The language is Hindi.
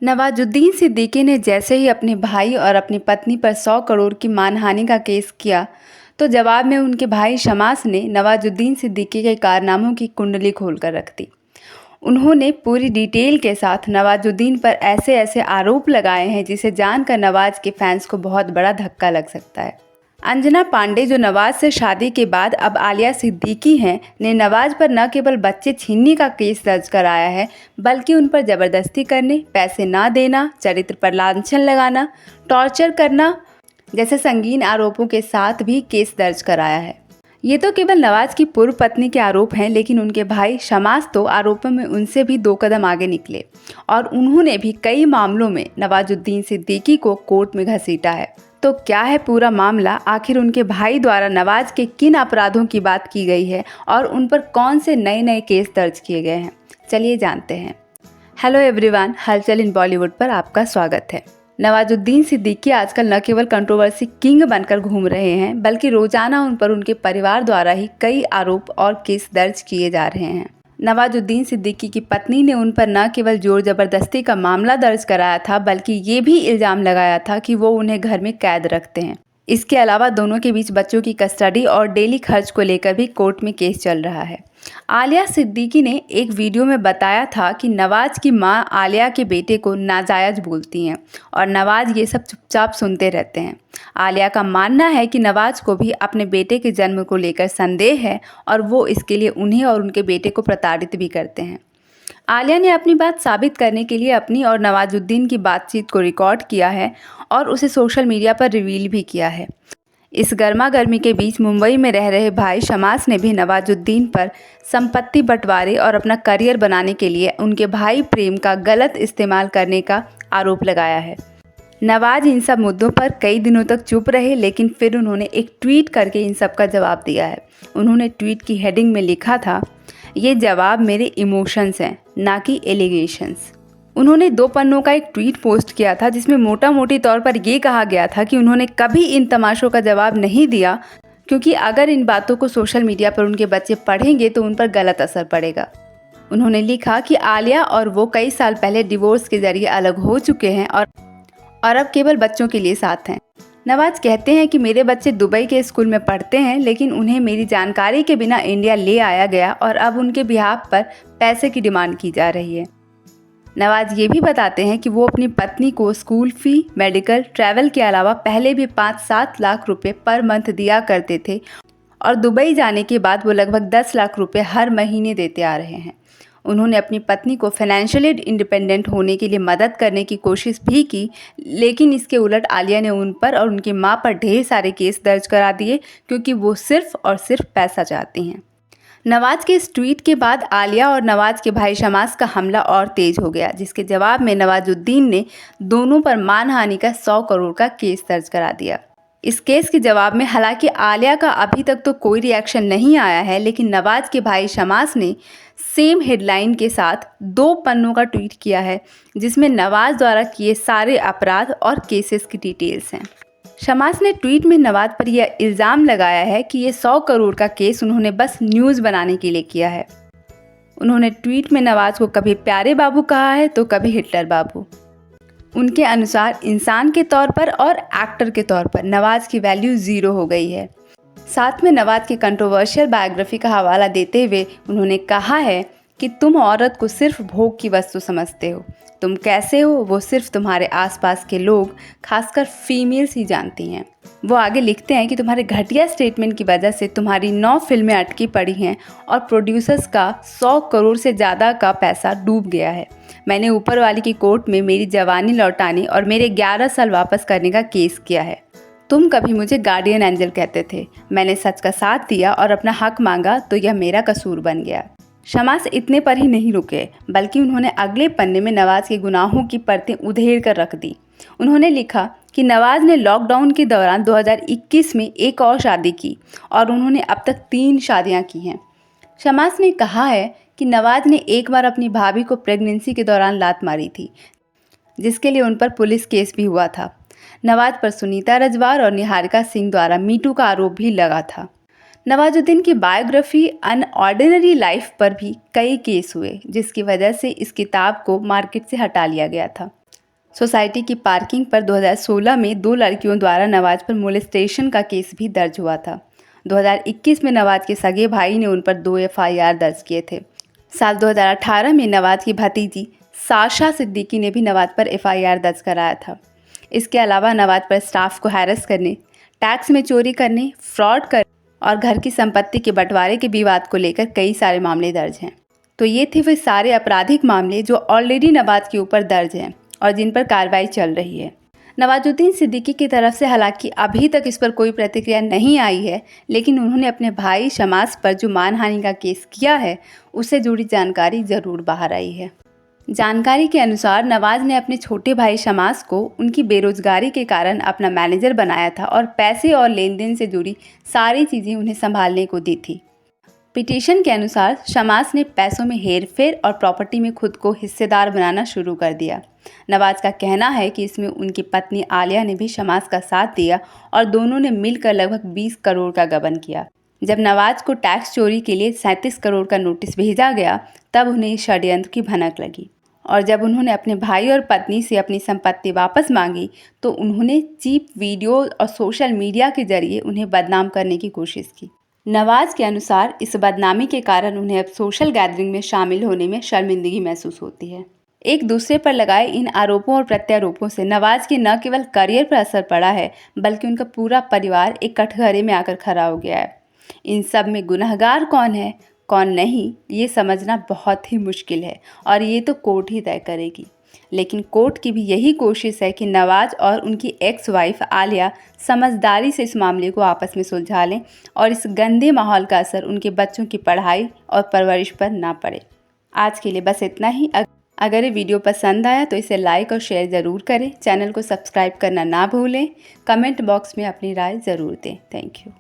नवाजुद्दीन सिद्दीकी ने जैसे ही अपने भाई और अपनी पत्नी पर 100 करोड़ की मानहानि का केस किया, तो जवाब में उनके भाई शमास ने नवाजुद्दीन सिद्दीकी के कारनामों की कुंडली खोलकर रख दी। उन्होंने पूरी डिटेल के साथ नवाजुद्दीन पर ऐसे ऐसे आरोप लगाए हैं जिसे जानकर नवाज के फैंस को बहुत बड़ा धक्का लग सकता है। अंजना पांडे, जो नवाज से शादी के बाद अब आलिया सिद्दीकी हैं, ने नवाज पर न केवल बच्चे छीनने का केस दर्ज कराया है, बल्कि उन पर जबरदस्ती करने, पैसे ना देना, चरित्र पर लांछन लगाना, टॉर्चर करना जैसे संगीन आरोपों के साथ भी केस दर्ज कराया है। ये तो केवल नवाज की पूर्व पत्नी के आरोप हैं, लेकिन उनके भाई शमास तो आरोपों में उनसे भी 2 कदम आगे निकले और उन्होंने भी कई मामलों में नवाजुद्दीन सिद्दीकी को कोर्ट में घसीटा है। तो क्या है पूरा मामला? आखिर उनके भाई द्वारा नवाज के किन अपराधों की बात की गई है और उन पर कौन से नए नए केस दर्ज किए गए हैं? चलिए जानते हैं। हेलो एवरीवन, हलचल इन बॉलीवुड पर आपका स्वागत है। नवाजुद्दीन सिद्दीकी आजकल न केवल कंट्रोवर्सी किंग बनकर घूम रहे हैं, बल्कि रोजाना उन पर उनके परिवार द्वारा ही कई आरोप और केस दर्ज किए जा रहे हैं। नवाजुद्दीन सिद्दीकी की पत्नी ने उन पर न केवल जोर जबरदस्ती का मामला दर्ज कराया था, बल्कि ये भी इल्जाम लगाया था कि वो उन्हें घर में कैद रखते हैं। इसके अलावा दोनों के बीच बच्चों की कस्टडी और डेली खर्च को लेकर भी कोर्ट में केस चल रहा है। आलिया सिद्दीकी ने एक वीडियो में बताया था कि नवाज की मां आलिया के बेटे को नाजायज बोलती हैं और नवाज ये सब चुपचाप सुनते रहते हैं। आलिया का मानना है कि नवाज को भी अपने बेटे के जन्म को लेकर संदेह है और वो इसके लिए उन्हें और उनके बेटे को प्रताड़ित भी करते हैं। आलिया ने अपनी बात साबित करने के लिए अपनी और नवाजुद्दीन की बातचीत को रिकॉर्ड किया है और उसे सोशल मीडिया पर रिवील भी किया है। इस गर्मा गर्मी के बीच मुंबई में रह रहे भाई शमास ने भी नवाजुद्दीन पर संपत्ति बंटवारे और अपना करियर बनाने के लिए उनके भाई प्रेम का गलत इस्तेमाल करने का आरोप लगाया है। नवाज इन सब मुद्दों पर कई दिनों तक चुप रहे, लेकिन फिर उन्होंने एक ट्वीट करके इन सब का जवाब दिया है। उन्होंने ट्वीट की हेडिंग में लिखा था, ये जवाब मेरे इमोशंस हैं, ना कि एलिगेशंस। उन्होंने 2 पन्नों का एक ट्वीट पोस्ट किया था जिसमें मोटा मोटी तौर पर ये कहा गया था कि उन्होंने कभी इन तमाशों का जवाब नहीं दिया, क्योंकि अगर इन बातों को सोशल मीडिया पर उनके बच्चे पढ़ेंगे तो उन पर गलत असर पड़ेगा। उन्होंने लिखा कि आलिया और वो कई साल पहले डिवोर्स के जरिए अलग हो चुके हैं और अब केवल बच्चों के लिए साथ हैं। नवाज कहते हैं कि मेरे बच्चे दुबई के स्कूल में पढ़ते हैं, लेकिन उन्हें मेरी जानकारी के बिना इंडिया ले आया गया और अब उनके बिहाफ पर पैसे की डिमांड की जा रही है। नवाज ये भी बताते हैं कि वो अपनी पत्नी को स्कूल फी, मेडिकल, ट्रैवल के अलावा पहले भी 5-7 लाख रुपए पर मंथ दिया करते थे और दुबई जाने के बाद वो लगभग 10 लाख रुपए हर महीने देते आ रहे हैं। उन्होंने अपनी पत्नी को फाइनेंशियली इंडिपेंडेंट होने के लिए मदद करने की कोशिश भी की, लेकिन इसके उलट आलिया ने उन पर और उनकी मां पर ढेर सारे केस दर्ज करा दिए, क्योंकि वो सिर्फ और सिर्फ पैसा चाहती हैं। नवाज के इस ट्वीट के बाद आलिया और नवाज के भाई शमास का हमला और तेज हो गया, जिसके जवाब में नवाजुद्दीन ने दोनों पर मानहानि का 100 करोड़ का केस दर्ज करा दिया। इस केस के जवाब में हालांकि आलिया का अभी तक तो कोई रिएक्शन नहीं आया है, लेकिन नवाज के भाई शमास ने सेम हेडलाइन के साथ 2 पन्नों का ट्वीट किया है, जिसमें नवाज द्वारा किए सारे अपराध और केसेस की डिटेल्स हैं। शमास ने ट्वीट में नवाज पर यह इल्ज़ाम लगाया है कि ये 100 करोड़ का केस उन्होंने बस न्यूज़ बनाने के लिए किया है। उन्होंने ट्वीट में नवाज को कभी प्यारे बाबू कहा है तो कभी हिटलर बाबू। उनके अनुसार इंसान के तौर पर और एक्टर के तौर पर नवाज की वैल्यू 0 हो गई है। साथ में नवाज की कंट्रोवर्शियल बायोग्राफी का हवाला देते हुए उन्होंने कहा है कि तुम औरत को सिर्फ भोग की वस्तु समझते हो, तुम कैसे हो वो सिर्फ तुम्हारे आसपास के लोग, खासकर फीमेल्स ही जानती हैं। वो आगे लिखते हैं कि तुम्हारे घटिया स्टेटमेंट की वजह से तुम्हारी 9 फिल्में अटकी पड़ी हैं और प्रोड्यूसर्स का 100 करोड़ से ज़्यादा का पैसा डूब गया है। मैंने ऊपर वाली की कोर्ट में मेरी जवानी लौटाने और मेरे 11 साल वापस करने का केस किया है। तुम कभी मुझे गार्डियन एंजल कहते थे, मैंने सच का साथ दिया और अपना हक मांगा तो यह मेरा कसूर बन गया। शमास इतने पर ही नहीं रुके, बल्कि उन्होंने अगले पन्ने में नवाज के गुनाहों की परतें उधेड़ कर रख दी। उन्होंने लिखा कि नवाज ने लॉकडाउन के दौरान 2021 में एक और शादी की और उन्होंने अब तक 3 शादियां की हैं। शमास ने कहा है कि नवाज ने एक बार अपनी भाभी को प्रेगनेंसी के दौरान लात मारी थी, जिसके लिए उन पर पुलिस केस भी हुआ था। नवाज पर सुनीता रजवार और निहारिका सिंह द्वारा मीटू का आरोप भी लगा था। नवाजुद्दीन की बायोग्राफी एन ऑर्डिनरी लाइफ पर भी कई केस हुए, जिसकी वजह से इस किताब को मार्केट से हटा लिया गया था। सोसाइटी की पार्किंग पर 2016 में 2 लड़कियों द्वारा नवाज पर मोलेस्टेशन का केस भी दर्ज हुआ था। 2021 में नवाज के सगे भाई ने उन पर 2 एफआईआर दर्ज किए थे। साल 2018 में नवाज की भतीजी साशा सिद्दीकी ने भी नवाज पर एफआईआर दर्ज कराया था। इसके अलावा नवाज पर स्टाफ को हैरेस करने, टैक्स में चोरी करने, फ्रॉड करने और घर की संपत्ति के बंटवारे के विवाद को लेकर कई सारे मामले दर्ज हैं। तो ये थे वे सारे आपराधिक मामले जो ऑलरेडी नवाज के ऊपर दर्ज हैं और जिन पर कार्रवाई चल रही है। नवाजुद्दीन सिद्दीकी की तरफ से हालांकि अभी तक इस पर कोई प्रतिक्रिया नहीं आई है, लेकिन उन्होंने अपने भाई शमास पर जो मानहानि का केस किया है उससे जुड़ी जानकारी ज़रूर बाहर आई है। जानकारी के अनुसार नवाज ने अपने छोटे भाई शमास को उनकी बेरोजगारी के कारण अपना मैनेजर बनाया था और पैसे और लेन देन से जुड़ी सारी चीज़ें उन्हें संभालने को दी थी। पिटीशन के अनुसार शमास ने पैसों में हेरफेर और प्रॉपर्टी में खुद को हिस्सेदार बनाना शुरू कर दिया। नवाज का कहना है कि इसमें उनकी पत्नी आलिया ने भी शमास का साथ दिया और दोनों ने मिलकर लगभग 20 करोड़ का गबन किया। जब नवाज को टैक्स चोरी के लिए 37 करोड़ का नोटिस भेजा गया तब उन्हें इस षड्यंत्र की भनक लगी और जब उन्होंने अपने भाई और पत्नी से अपनी संपत्ति वापस मांगी तो उन्होंने चीप वीडियो और सोशल मीडिया के जरिए उन्हें बदनाम करने की कोशिश की। नवाज के अनुसार इस बदनामी के कारण उन्हें अब सोशल गैदरिंग में शामिल होने में शर्मिंदगी महसूस होती है। एक दूसरे पर लगाए इन आरोपों और प्रत्यारोपों से नवाज के न केवल करियर पर असर पड़ा है बल्कि उनका पूरा परिवार एक कटघरे में आकर खड़ा हो गया है। इन सब में गुनहगार कौन है कौन नहीं ये समझना बहुत ही मुश्किल है और ये तो कोर्ट ही तय करेगी। लेकिन कोर्ट की भी यही कोशिश है कि नवाज और उनकी एक्स वाइफ आलिया समझदारी से इस मामले को आपस में सुलझा लें और इस गंदे माहौल का असर उनके बच्चों की पढ़ाई और परवरिश पर ना पड़े। आज के लिए बस इतना ही। अगर ये वीडियो पसंद आया तो इसे लाइक और शेयर ज़रूर करें। चैनल को सब्सक्राइब करना ना भूलें। कमेंट बॉक्स में अपनी राय ज़रूर दें। Thank you.